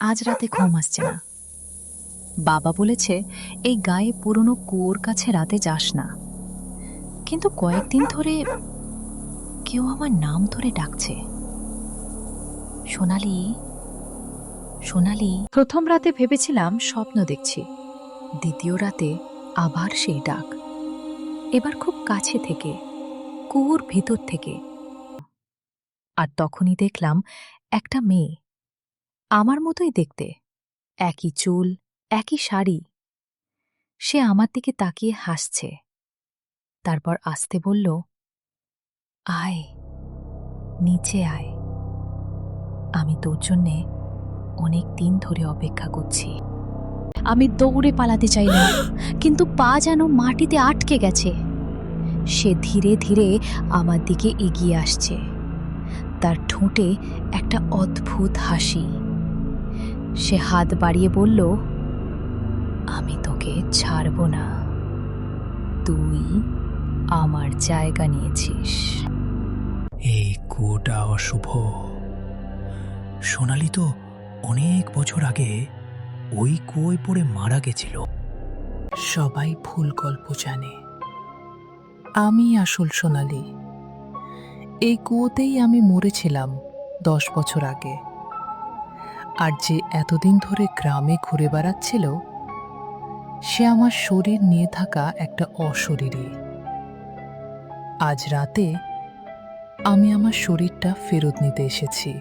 আজ রাতে ঘুম আসছে না। বাবা বলেছে এই গায়ে পুরনো কুয়োর কাছে রাতে যাস না, কিন্তু কয়েকদিন ধরে কেউ আমার নাম ধরে ডাকছে। সোনালি, সোনালি। প্রথম রাতে ভেবেছিলাম স্বপ্ন দেখছি, দ্বিতীয় রাতে আবার সেই ডাক, এবার খুব কাছে থেকে, কুয়োর ভেতর থেকে। আর তখনই দেখলাম একটা মেয়ে, আমার মতোই দেখতে, একই চুল, একই শাড়ি। সে আমার দিকে তাকিয়ে হাসছে, তারপর আস্তে বলল, আয়, নিচে আয়, আমি তোর জন্যে অনেক দিন ধরে অপেক্ষা করছি। আমি দৌড়ে পালাতে চাইলাম, কিন্তু পা যেন মাটিতে আটকে গেছে। সে ধীরে ধীরে আমার দিকে এগিয়ে আসছে, তার ঠোঁটে একটা অদ্ভুত হাসি। সে হাত বাড়িয়ে বলল, আমি তোকে ছাড়ব না, তুই আমার জায়গা নিয়েছিস। এই কুয়োটা অশুভ। সোনালি তো অনেক বছর আগে ওই কুয়োয় পড়ে মারা গেছিল। সবাই ভুল গল্প জানে, আমি আসল সোনালি। এই কুয়োতেই আমি মরেছিলাম 10 বছর আগে। আর যে এতদিন ধরে গ্রামে ঘুরে বেড়াচ্ছিল, সে আমার শরীর নিয়ে থাকা একটা অশরীরী। আজ রাতে আমি আমার শরীরটা ফেরত নিতে এসেছি।